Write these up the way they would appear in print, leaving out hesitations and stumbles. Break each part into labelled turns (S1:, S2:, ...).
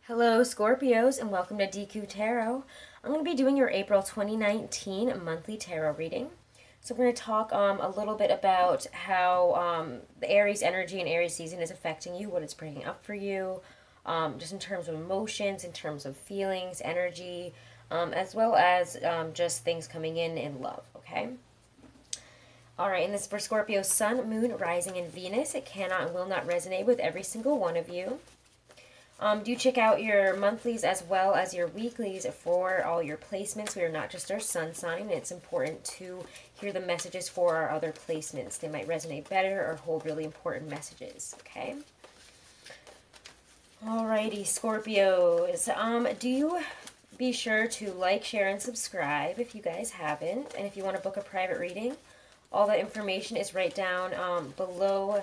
S1: Hello Scorpios and welcome to Deku Tarot. I'm going to be doing your April 2019 monthly tarot reading. So we're going to talk a little bit about how the Aries energy and Aries season is affecting you, what it's bringing up for you, just in terms of emotions, in terms of feelings, energy, as well as just things coming in love, okay? All right, and this is for Scorpio, Sun, Moon, Rising, and Venus. It cannot and will not resonate with every single one of you. Do check out your monthlies as well as your weeklies for all your placements. We are not just our sun sign. It's important to hear the messages for our other placements. They might resonate better or hold really important messages, okay? Alrighty, Scorpios. Do you be sure to like, share, and subscribe if you guys haven't. And if you want to book a private reading, all that information is right down below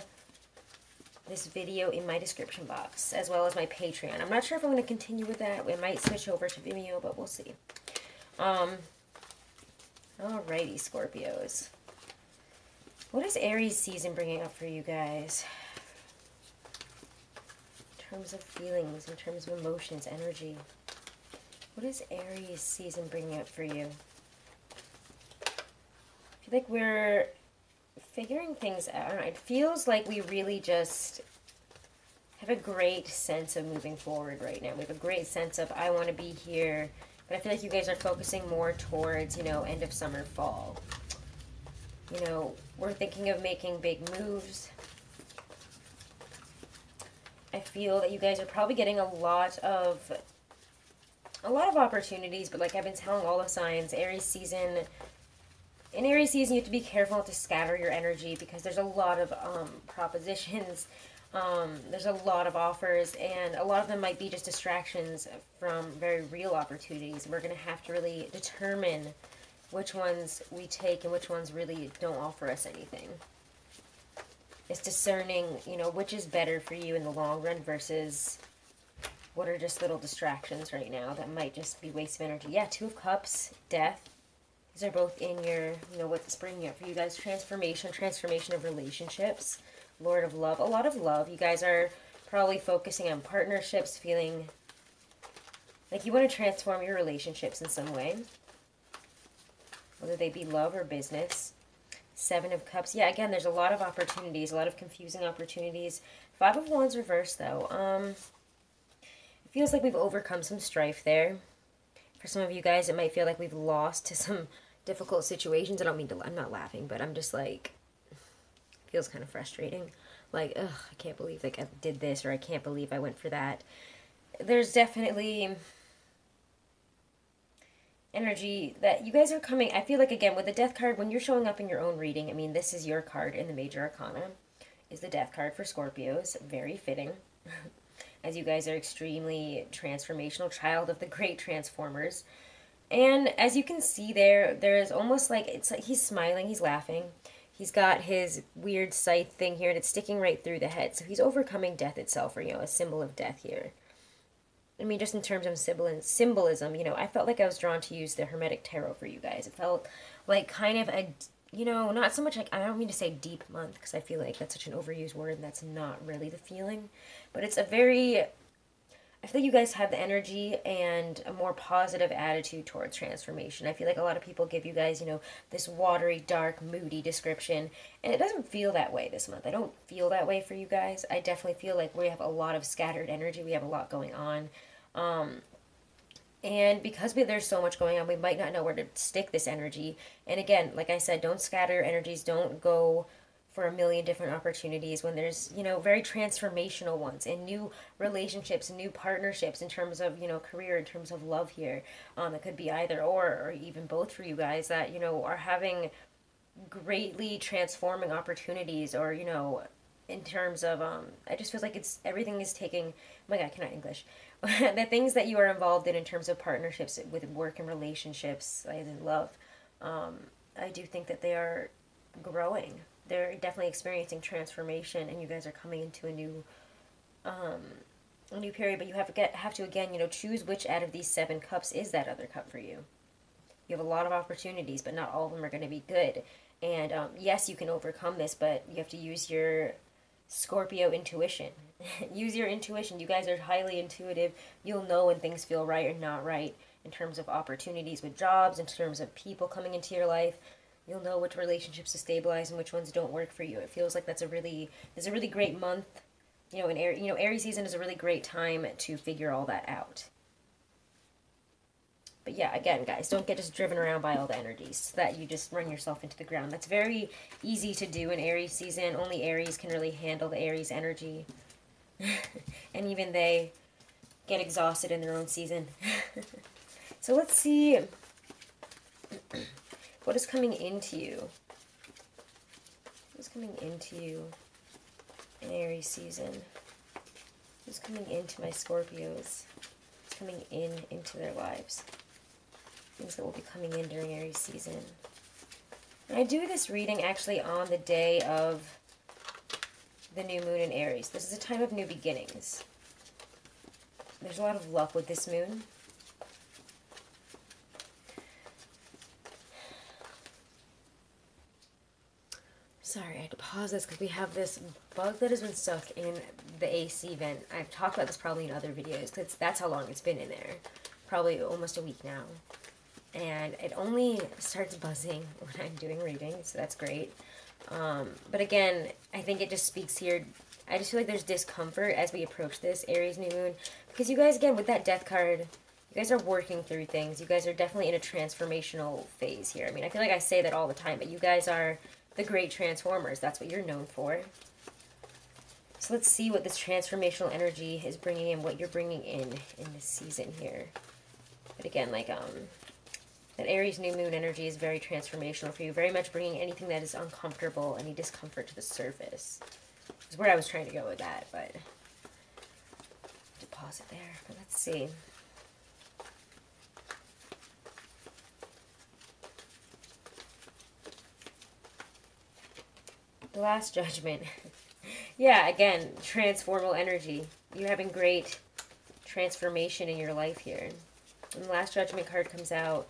S1: this video in my description box, as well as my Patreon. I'm not sure if I'm going to continue with that. We might switch over to Vimeo, but we'll see. Alrighty, Scorpios. What is Aries season bringing up for you guys? In terms of feelings, in terms of emotions, energy. What is Aries season bringing up for you? I feel like we're figuring things out. I don't know, it feels like we really just have a great sense of moving forward right now. We have a great sense of, I want to be here. But I feel like you guys are focusing more towards, end of summer, fall. We're thinking of making big moves. I feel that you guys are probably getting a lot of opportunities, but like I've been telling all the signs, Aries season, in Aries season, you have to be careful not to scatter your energy because there's a lot of propositions, there's a lot of offers, and a lot of them might be just distractions from very real opportunities. We're going to have to really determine which ones we take and which ones really don't offer us anything. It's discerning, which is better for you in the long run versus what are just little distractions right now that might just be waste of energy. Yeah, Two of Cups, Death. These are both in your, what's bringing up for you guys. Transformation of relationships. Lord of Love, a lot of love. You guys are probably focusing on partnerships, feeling like you want to transform your relationships in some way. Whether they be love or business. Seven of Cups. Yeah, again, there's a lot of opportunities, a lot of confusing opportunities. Five of Wands reversed, though. It feels like we've overcome some strife there. For some of you guys, it might feel like we've lost to some difficult situations. I don't mean to, I'm not laughing, but I'm just like, it feels kind of frustrating. Like, ugh, I can't believe like I did this, or I can't believe I went for that. There's definitely energy that you guys are coming. I feel like, again, with the Death card, when you're showing up in your own reading, I mean, this is your card in the Major Arcana, is the Death card for Scorpios. Very fitting. As you guys are extremely transformational, child of the great transformers. And as you can see there is almost like, it's like he's smiling, he's laughing. He's got his weird scythe thing here, and it's sticking right through the head. So he's overcoming death itself, or, a symbol of death here. I mean, just in terms of symbolism, I felt like I was drawn to use the Hermetic Tarot for you guys. It felt like kind of a, not so much like, I don't mean to say deep month, because I feel like that's such an overused word, and that's not really the feeling. But it's a very, I feel like you guys have the energy and a more positive attitude towards transformation. I feel like a lot of people give you guys, this watery, dark, moody description, and it doesn't feel that way this month. I don't feel that way for you guys. I definitely feel like we have a lot of scattered energy. We have a lot going on. And because there's so much going on, we might not know where to stick this energy. And again, like I said, don't scatter your energies. Don't go for a million different opportunities when there's, very transformational ones and new relationships and new partnerships in terms of, career, in terms of love here. It could be either or even both for you guys that, are having greatly transforming opportunities, or, in terms of, I just feel like everything is taking, oh my God, I cannot English. The things that you are involved in terms of partnerships with work and relationships, as in love, I do think that they are growing. They're definitely experiencing transformation, and you guys are coming into a new period. But you have to again, choose which out of these 7 cups is that other cup for you. You have a lot of opportunities, but not all of them are going to be good. And yes, you can overcome this, but you have to use your Scorpio intuition. Use your intuition. You guys are highly intuitive. You'll know when things feel right or not right in terms of opportunities with jobs, in terms of people coming into your life. You'll know which relationships to stabilize and which ones don't work for you. It feels like it's a really great month. You know, Aries season is a really great time to figure all that out. But yeah, again, guys, don't get just driven around by all the energies so that you just run yourself into the ground. That's very easy to do in Aries season. Only Aries can really handle the Aries energy. And even they get exhausted in their own season. So let's see what is coming into you. What is coming into you in Aries season? Who's coming into my Scorpios? Who's coming into their lives? Things that will be coming in during Aries season. And I do this reading actually on the day of the new moon in Aries. This is a time of new beginnings. There's a lot of luck with this moon. Sorry, I had to pause this because we have this bug that has been stuck in the AC vent. I've talked about this probably in other videos because that's how long it's been in there. Probably almost a week now. And it only starts buzzing when I'm doing readings, so that's great. But again, I think it just speaks here. I just feel like there's discomfort as we approach this Aries new moon. Because you guys, again, with that death card, you guys are working through things. You guys are definitely in a transformational phase here. I mean, I feel like I say that all the time, but you guys are the great transformers. That's what you're known for. So let's see what this transformational energy is bringing in, what you're bringing in this season here. But again, like, that Aries new moon energy is very transformational for you. Very much bringing anything that is uncomfortable, any discomfort to the surface. Is where I was trying to go with that, but to pause it there. But let's see. The Last Judgment. Yeah, again, transformal energy. You're having great transformation in your life here. When the Last Judgment card comes out,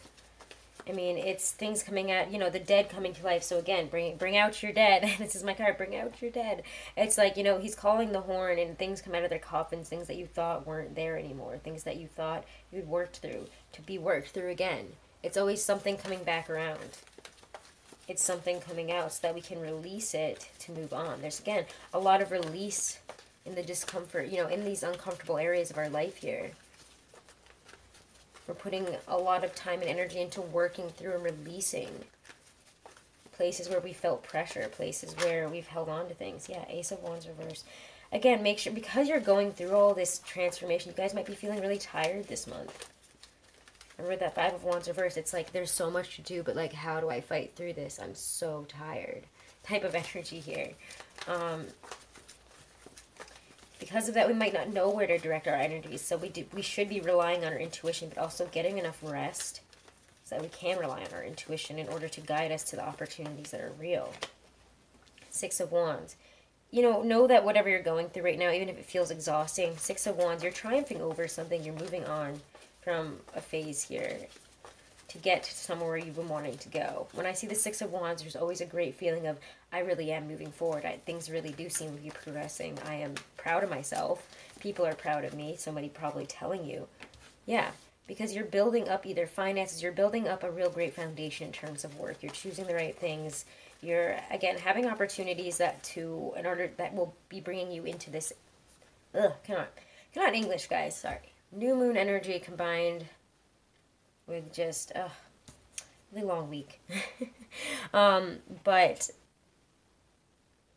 S1: I mean, it's things coming out, you know, the dead coming to life. So again, bring out your dead. This is my card, bring out your dead. It's like, you know, he's calling the horn and things come out of their coffins, things that you thought weren't there anymore, things that you thought you'd worked through, to be worked through again. It's always something coming back around. It's something coming out so that we can release it to move on. There's, again, a lot of release in the discomfort, you know, in these uncomfortable areas of our life here. We're putting a lot of time and energy into working through and releasing places where we felt pressure, places where we've held on to things. Yeah, Ace of Wands reversed. Again, make sure, because you're going through all this transformation, you guys might be feeling really tired this month. Remember that Five of Wands reversed, it's like there's so much to do, but like, how do I fight through this? I'm so tired. Type of energy here. Because of that, we might not know where to direct our energies. So we should be relying on our intuition, but also getting enough rest so that we can rely on our intuition in order to guide us to the opportunities that are real. Six of Wands. You know that whatever you're going through right now, even if it feels exhausting, Six of Wands, you're triumphing over something. You're moving on from a phase here to get to somewhere where you've been wanting to go. When I see the Six of Wands, there's always a great feeling of, I really am moving forward. Things really do seem to be progressing. I am proud of myself. People are proud of me. Somebody probably telling you. Yeah, because you're building up either finances, you're building up a real great foundation in terms of work. You're choosing the right things. You're, again, having opportunities that will be bringing you into this, cannot English, guys, sorry. New moon energy combined with just a really long week. But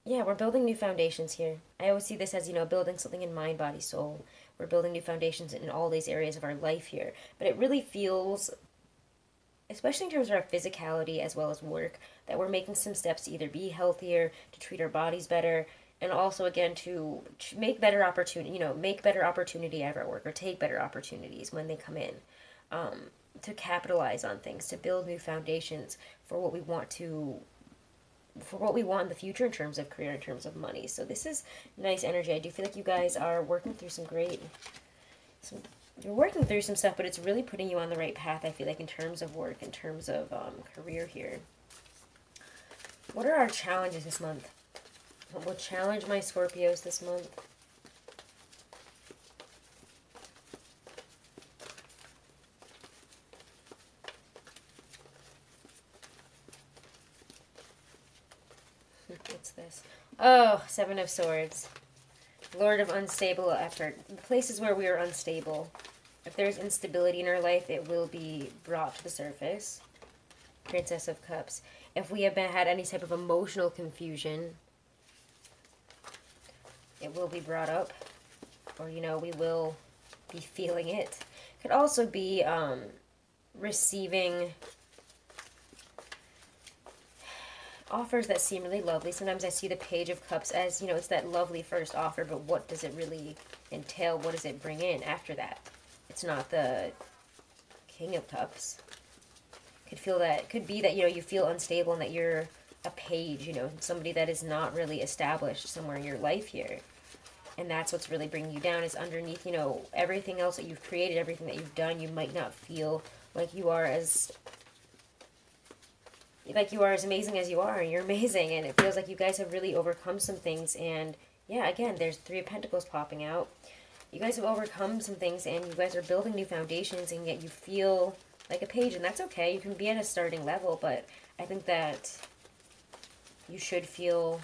S1: yeah, we're building new foundations here. I always see this as, you know, building something in mind, body, soul. We're building new foundations in all these areas of our life here. But it really feels, especially in terms of our physicality as well as work, that we're making some steps to either be healthier, to treat our bodies better, and also, again, to make better opportunity, you know, make better opportunity at our work, or take better opportunities when they come in. To capitalize on things, to build new foundations for what we want in the future in terms of career, in terms of money. So this is nice energy. I do feel like you guys are working through you're working through some stuff, but it's really putting you on the right path, I feel like, in terms of work, in terms of career here. What are our challenges this month? What will challenge my Scorpios this month? What's this? Oh, Seven of Swords. Lord of unstable effort. The places where we are unstable. If there's instability in our life, it will be brought to the surface. Princess of Cups. If we have had any type of emotional confusion, it will be brought up. Or, you know, we will be feeling it. Could also be receiving offers that seem really lovely. Sometimes I see the Page of Cups as, you know, it's that lovely first offer, but what does it really entail? What does it bring in after that? It's not the King of Cups. Could feel that, could be that, you know, you feel unstable and that you're a page, you know, somebody that is not really established somewhere in your life here. And that's what's really bringing you down, is underneath, you know, everything else that you've created, everything that you've done, you might not feel like you are as amazing as you are, and you're amazing, and it feels like you guys have really overcome some things. And yeah, again, there's Three of Pentacles popping out. You guys have overcome some things, and you guys are building new foundations, and yet you feel like a page, and that's okay. You can be at a starting level, but I think that you should feel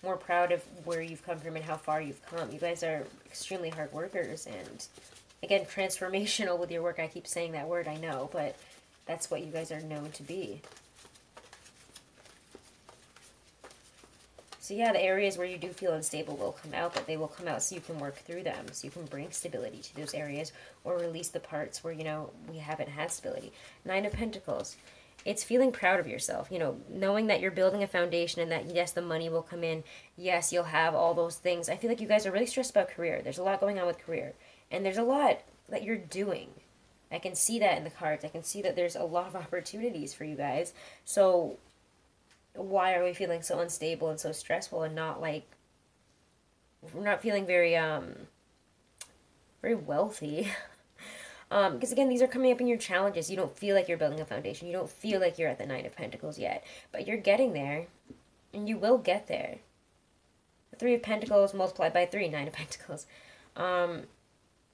S1: more proud of where you've come from and how far you've come. You guys are extremely hard workers, and again, transformational with your work. I keep saying that word, I know, but that's what you guys are known to be. So yeah, the areas where you do feel unstable will come out, but they will come out so you can work through them, so you can bring stability to those areas, or release the parts where, you know, we haven't had stability. Nine of Pentacles. It's feeling proud of yourself, you know, knowing that you're building a foundation, and that, yes, the money will come in. Yes, you'll have all those things. I feel like you guys are really stressed about career. There's a lot going on with career, and there's a lot that you're doing. I can see that in the cards. I can see that there's a lot of opportunities for you guys. So why are we feeling so unstable and so stressful, and not like, we're not feeling very very wealthy? Because again, these are coming up in your challenges. You don't feel like you're building a foundation. You don't feel like you're at the Nine of Pentacles yet, but you're getting there, and you will get there. The Three of Pentacles multiplied by 3, Nine of Pentacles.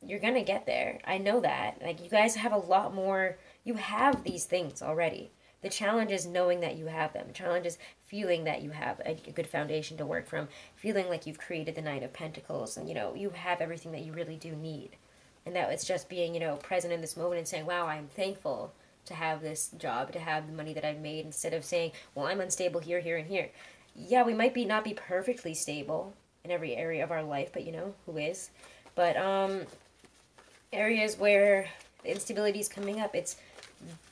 S1: You're gonna get there. I know that. Like, you guys have a lot more. You have these things already. The challenge is knowing that you have them. The challenge is feeling that you have a good foundation to work from. Feeling like you've created the Nine of Pentacles, and, you know, you have everything that you really do need. And that it's just being, you know, present in this moment and saying, wow, I'm thankful to have this job, to have the money that I've made, instead of saying, well, I'm unstable here, here, and here. Yeah, we might not be perfectly stable in every area of our life, but, you know, who is? But, areas where the instability is coming up, it's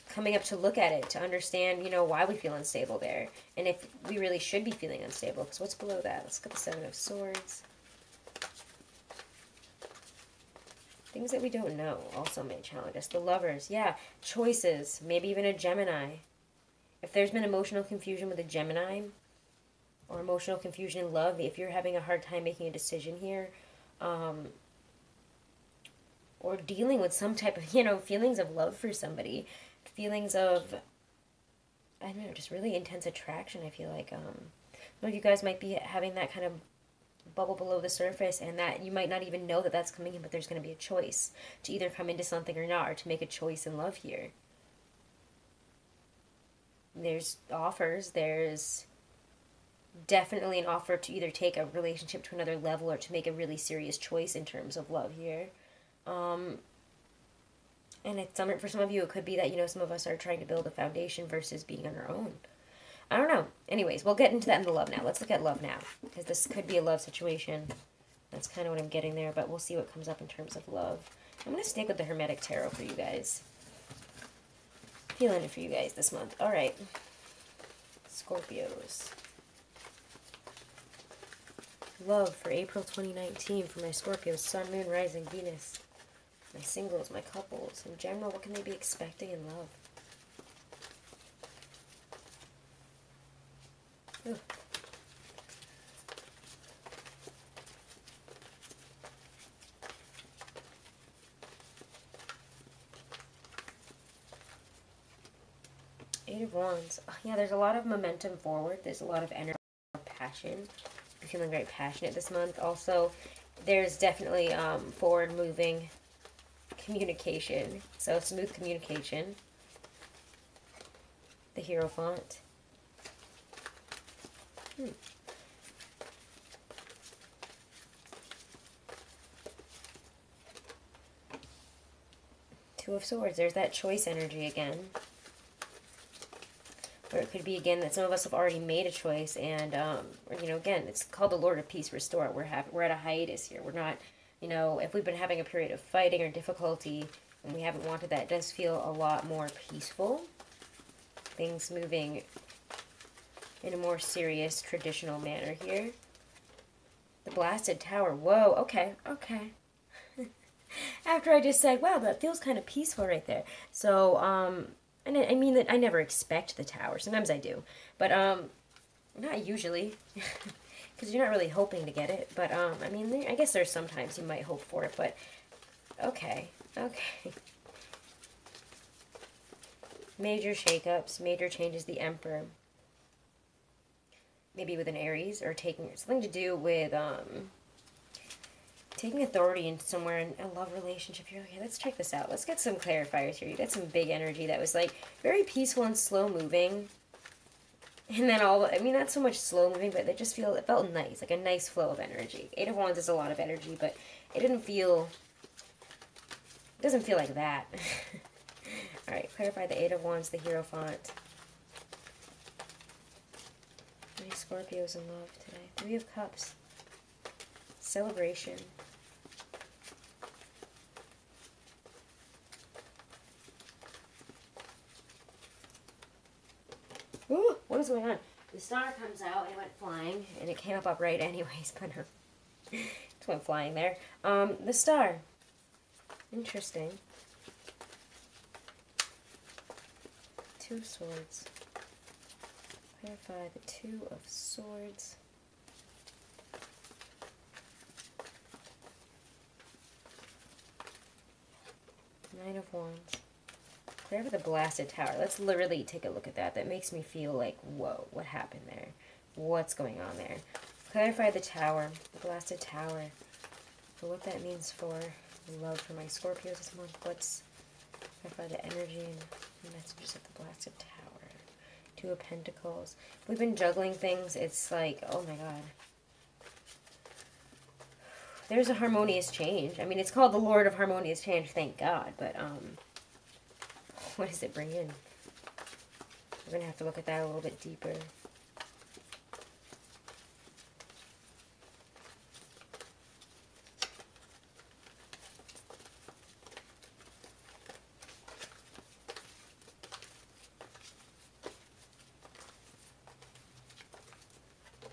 S1: coming up to look at it, to understand, you know, why we feel unstable there, and if we really should be feeling unstable. Because what's below that? Let's get the Seven of Swords. Things that we don't know also may challenge us. The Lovers, yeah, choices, maybe even a Gemini. If there's been emotional confusion with a Gemini, or emotional confusion in love, if you're having a hard time making a decision here, or dealing with some type of, you know, feelings of love for somebody, feelings of, I don't know, just really intense attraction. I feel like, some of you guys might be having that kind of bubble below the surface, and that you might not even know that that's coming in, but there's going to be a choice to either come into something or not, or to make a choice in love here. There's offers. There's definitely an offer to either take a relationship to another level, or to make a really serious choice in terms of love here. And it's for some of you, it could be that, you know, some of us are trying to build a foundation versus being on our own. I don't know. Anyways, we'll get into that in the love now. Let's look at love now, because this could be a love situation. That's kind of what I'm getting there, but we'll see what comes up in terms of love. I'm going to stick with the Hermetic Tarot for you guys. Feeling it for you guys this month. All right. Scorpios. Love for April 2019 for my Scorpios, Sun, Moon, Rising, Venus. My singles, my couples. In general, what can they be expecting in love? Ooh. Eight of Wands. Oh, yeah, there's a lot of momentum forward. There's a lot of energy, passion. You're feeling very passionate this month. Also, there's definitely forward-moving communication. So, smooth communication. The Hierophant. Two of Swords. There's that choice energy again. Or it could be, again, that some of us have already made a choice. And, you know, again, it's called the Lord of Peace Restore. We're at a hiatus here. We're not, you know, if we've been having a period of fighting or difficulty and we haven't wanted that, it does feel a lot more peaceful. Things moving in a more serious, traditional manner here. The Blasted Tower. Whoa, okay, okay. After I just said, wow, that feels kind of peaceful right there. So, and I mean that I never expect the Tower. Sometimes I do. But, not usually. Because you're not really hoping to get it. But, I mean, I guess there's sometimes you might hope for it. But, okay, okay. Major shakeups, major changes. The Emperor. Maybe with an Aries, or taking something to do with taking authority in somewhere in a love relationship. You're like, okay, let's check this out. Let's get some clarifiers here. You got some big energy that was like very peaceful and slow moving, and then I mean, not so much slow moving, but it felt nice, like a nice flow of energy. Eight of Wands is a lot of energy, but it doesn't feel like that. All right, clarify the Eight of Wands, the Hierophant. Many Scorpios in love today. Three of Cups. Celebration. Ooh, what is going on? The star comes out and it went flying, and it came up upright anyways, but it went flying there. The star. Interesting. Two of Swords. Clarify the Two of Swords. Nine of Wands. Clarify the Blasted Tower. Let's literally take a look at that. That makes me feel like, whoa, what happened there? What's going on there? Clarify the Tower, the Blasted Tower. For what that means for love for my Scorpios this month. Let's clarify the energy and messages of the Blasted Tower. Two of Pentacles. We've been juggling things. It's like, oh my god. There's a harmonious change. I mean, it's called the Lord of Harmonious Change, thank God. But, what does it bring in? We're going to have to look at that a little bit deeper.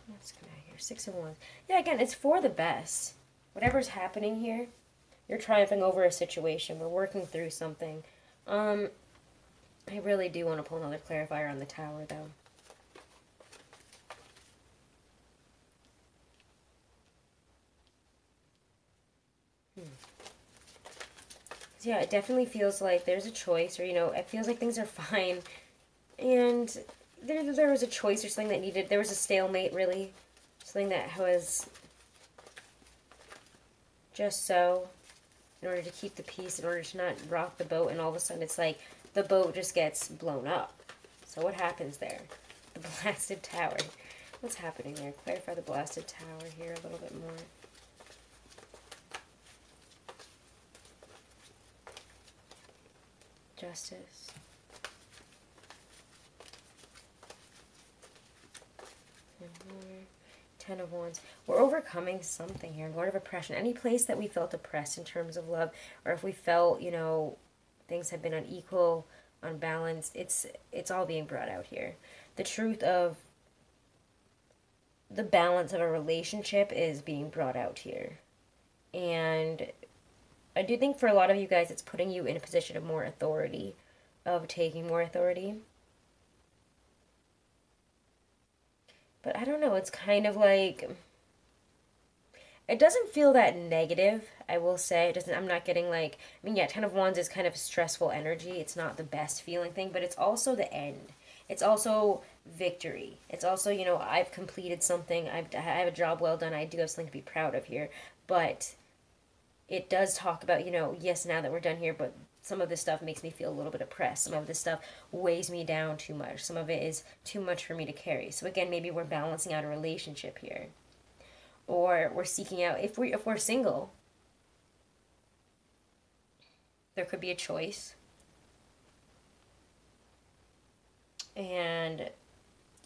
S1: What's going on here? Six of Wands. Yeah, again, it's for the best. Whatever's happening here, you're triumphing over a situation. We're working through something. I really do want to pull another clarifier on the Tower, though. Yeah, it definitely feels like there's a choice, or, you know, it feels like things are fine. And there was a choice or something that needed, there was a stalemate, really. Something that was just so, in order to keep the peace, in order to not rock the boat, and all of a sudden it's like the boat just gets blown up. So what happens there? The Blasted Tower. What's happening there? Clarify the Blasted Tower here a little bit more. Justice. And more. Ten of Wands. We're overcoming something here. Lord of Oppression. Any place that we felt oppressed in terms of love, or if we felt, you know, things have been unequal, unbalanced, it's all being brought out here. The truth of the balance of a relationship is being brought out here. And I do think for a lot of you guys, it's putting you in a position of more authority, of taking more authority. But I don't know, it's kind of like, it doesn't feel that negative, I will say. It doesn't, I'm not getting like, I mean, yeah, Ten of Wands is kind of stressful energy. It's not the best feeling thing, but it's also the end. It's also victory. It's also, you know, I've completed something. I have a job well done. I do have something to be proud of here. But it does talk about, you know, yes, now that we're done here, but some of this stuff makes me feel a little bit oppressed. Some of this stuff weighs me down too much. Some of it is too much for me to carry. So again, maybe we're balancing out a relationship here. Or we're seeking out, if we're single, there could be a choice. And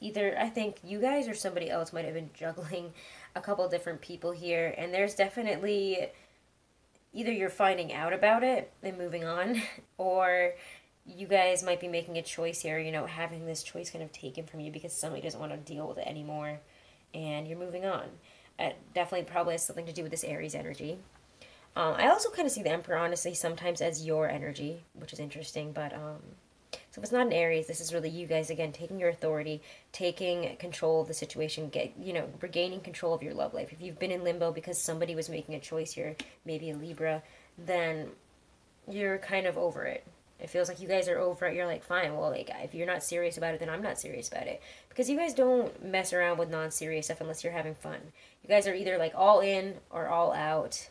S1: either, I think you guys or somebody else might have been juggling a couple different people here, and there's definitely either you're finding out about it and moving on, or you guys might be making a choice here, you know, having this choice kind of taken from you because somebody doesn't want to deal with it anymore, and you're moving on. It definitely probably has something to do with this Aries energy. I also kind of see the Emperor, honestly, sometimes as your energy, which is interesting, but so if it's not an Aries, this is really you guys, again, taking your authority, taking control of the situation, regaining control of your love life. If you've been in limbo because somebody was making a choice here, maybe a Libra, then you're kind of over it. It feels like you guys are over it. You're like, fine, well, like, if you're not serious about it, then I'm not serious about it. Because you guys don't mess around with non-serious stuff unless you're having fun. You guys are either, like, all in or all out.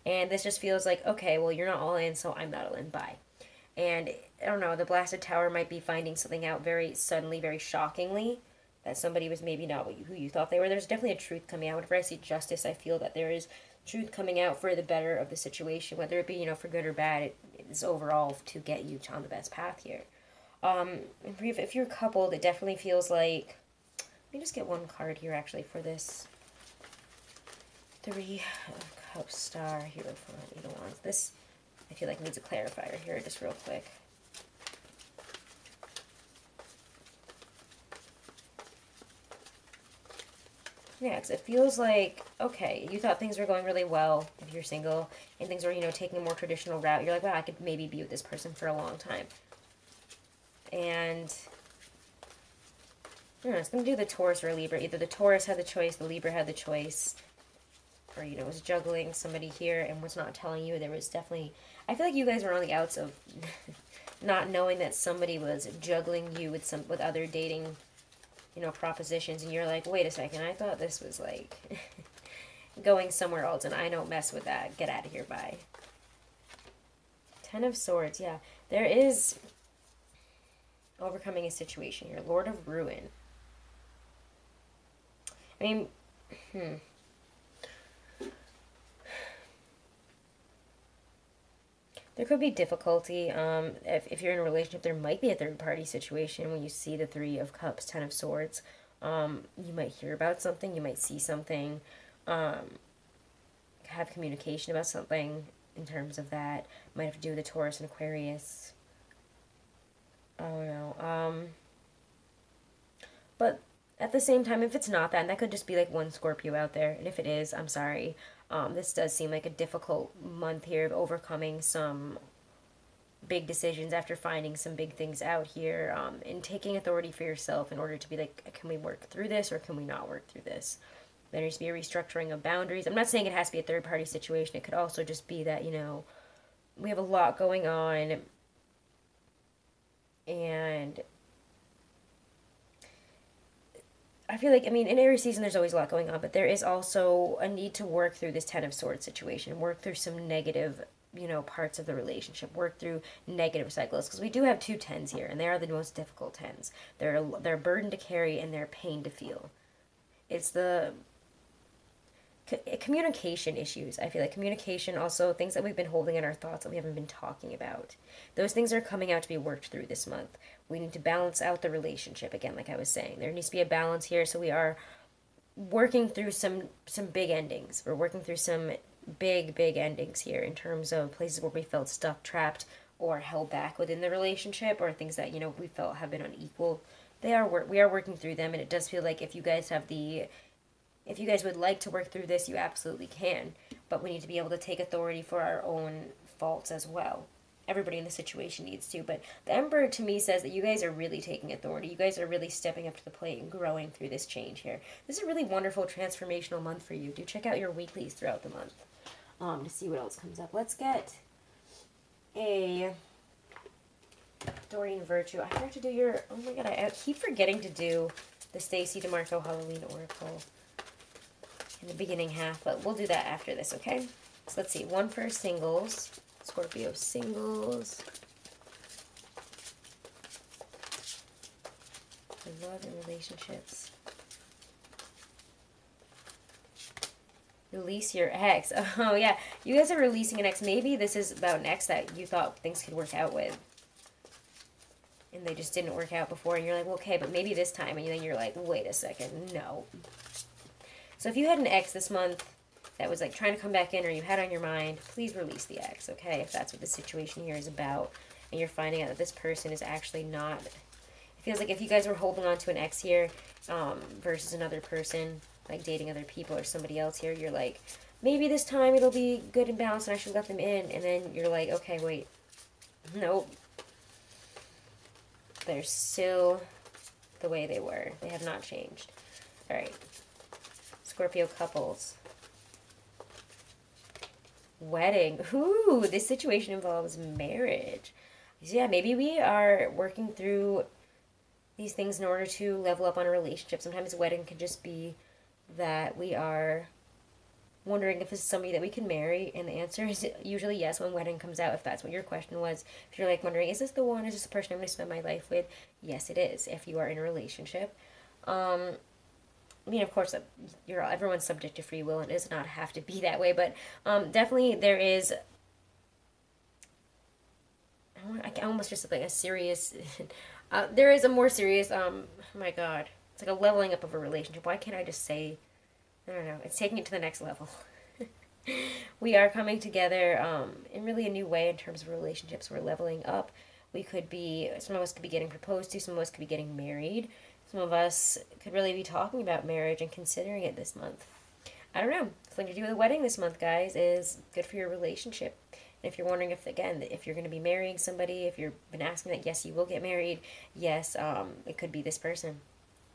S1: And this just feels like, okay, well, you're not all in, so I'm not all in. Bye. And I don't know, the Blasted Tower might be finding something out very suddenly, very shockingly, that somebody was maybe not who you thought they were. There's definitely a truth coming out. Whenever I see justice, I feel that there is truth coming out for the better of the situation, whether it be, you know, for good or bad. It is overall to get you on the best path here. If you're coupled, it definitely feels like, let me just get one card here actually for this Three of Cups, Star, Hierophant, Eight of Wands. This, I feel like, needs a clarifier here just real quick. Yeah, because it feels like, okay, you thought things were going really well if you're single, and things are, you know, taking a more traditional route. You're like, wow, I could maybe be with this person for a long time. And, I don't know, it's going to do the Taurus or a Libra. Either the Taurus had the choice, the Libra had the choice, or, you know, was juggling somebody here and was not telling you. There was definitely, I feel like you guys were on the outs of not knowing that somebody was juggling you with other dating, you know, propositions, and you're like, wait a second, I thought this was like going somewhere else, and I don't mess with that. Get out of here, bye. Ten of Swords, yeah. There is overcoming a situation here. Lord of Ruin. I mean, there could be difficulty. If you're in a relationship, there might be a third-party situation when you see the Three of Cups, Ten of Swords. You might hear about something. You might see something. Have communication about something in terms of that. Might have to do with the Taurus and Aquarius. I don't know. But at the same time, if it's not that, and that could just be like one Scorpio out there. And if it is, I'm sorry. This does seem like a difficult month here of overcoming some big decisions after finding some big things out here, and taking authority for yourself in order to be like, can we work through this or can we not work through this? There needs to be a restructuring of boundaries. I'm not saying it has to be a third-party situation. It could also just be that, you know, we have a lot going on, and I feel like, I mean, in Aries season, there's always a lot going on, but there is also a need to work through this Ten of Swords situation, work through some negative, you know, parts of the relationship, work through negative cycles, because we do have two tens here, and they are the most difficult tens. They're a burden to carry, and they're pain to feel. It's the communication issues. I feel like communication, also things that we've been holding in our thoughts that we haven't been talking about. Those things are coming out to be worked through this month. We need to balance out the relationship again, like I was saying. There needs to be a balance here, so we are working through some big endings. We're working through some big endings here in terms of places where we felt stuck, trapped, or held back within the relationship, or things that, you know, we felt have been unequal. We are working through them, and it does feel like if you guys would like to work through this, you absolutely can. But we need to be able to take authority for our own faults as well. Everybody in the situation needs to. But the Emperor, to me, says that you guys are really taking authority. You guys are really stepping up to the plate and growing through this change here. This is a really wonderful transformational month for you. Do check out your weeklies throughout the month to see what else comes up. Let's get a Doreen Virtue. I forgot to do your... Oh my god, I keep forgetting to do the Stacey DeMarco Halloween Oracle in the beginning half, but we'll do that after this, okay? So let's see. One for singles. Scorpio singles. For love and relationships. Release your ex. Oh, yeah. You guys are releasing an ex. Maybe this is about an ex that you thought things could work out with. And they just didn't work out before. And you're like, well, okay, but maybe this time. And then you're like, wait a second. No. So if you had an ex this month that was like trying to come back in or you had on your mind, please release the ex, okay? If that's what the situation here is about. And you're finding out that this person is actually not... It feels like if you guys were holding on to an ex here versus another person... like dating other people or somebody else here, you're like, maybe this time it'll be good and balanced and I should let them in. And then you're like, okay, wait. Nope. They're still the way they were. They have not changed. All right. Scorpio couples. Wedding. Ooh, this situation involves marriage. So yeah, maybe we are working through these things in order to level up on a relationship. Sometimes a wedding can just be that we are wondering if this is somebody that we can marry, and the answer is usually yes when wedding comes out, if that's what your question was. If you're like wondering, is this the one, is this the person I'm going to spend my life with? Yes, it is, if you are in a relationship. I mean, of course, everyone's subject to free will, and it does not have to be that way, but definitely there is, I almost just like a serious, there is a more serious, oh my god, it's like a leveling up of a relationship. Why can't I just say, I don't know, it's taking it to the next level. We are coming together in really a new way in terms of relationships. We're leveling up. We could be, some of us could be getting proposed to, some of us could be getting married. Some of us could really be talking about marriage and considering it this month. I don't know. Something to do with a wedding this month, guys, is good for your relationship. And if you're wondering if, again, if you're going to be marrying somebody, if you've been asking that, yes, you will get married. Yes, it could be this person.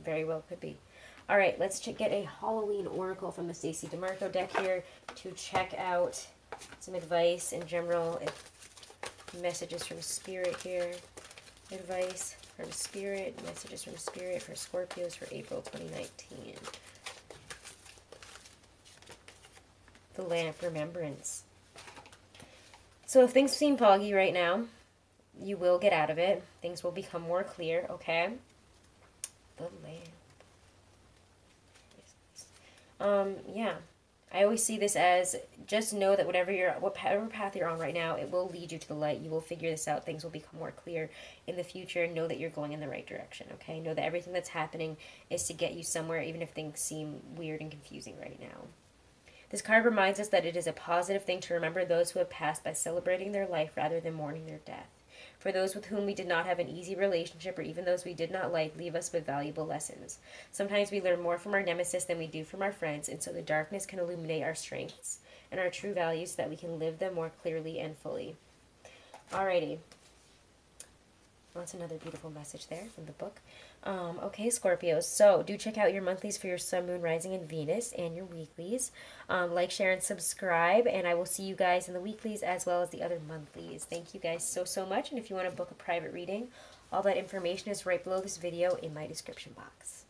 S1: Very well could be. All right, let's get a Halloween Oracle from the Stacey DeMarco deck here to check out some advice in general. Messages from Spirit here. Advice from Spirit. Messages from Spirit for Scorpios for April 2019. The Lamp, Remembrance. So if things seem foggy right now, you will get out of it. Things will become more clear, okay? The Lamp. Yeah. I always see this as, just know that whatever path you're on right now, it will lead you to the light. You will figure this out. Things will become more clear in the future. Know that you're going in the right direction, okay? Know that everything that's happening is to get you somewhere, even if things seem weird and confusing right now. This card reminds us that it is a positive thing to remember those who have passed by celebrating their life rather than mourning their death. For those with whom we did not have an easy relationship, or even those we did not like, leave us with valuable lessons. Sometimes we learn more from our nemesis than we do from our friends, and so the darkness can illuminate our strengths and our true values so that we can live them more clearly and fully. Alrighty. Well, that's another beautiful message there from the book. Okay, Scorpios, so do check out your monthlies for your Sun, Moon, Rising, and Venus, and your weeklies. Like, share, and subscribe, and I will see you guys in the weeklies as well as the other monthlies. Thank you guys so much, and if you want to book a private reading, all that information is right below this video in my description box.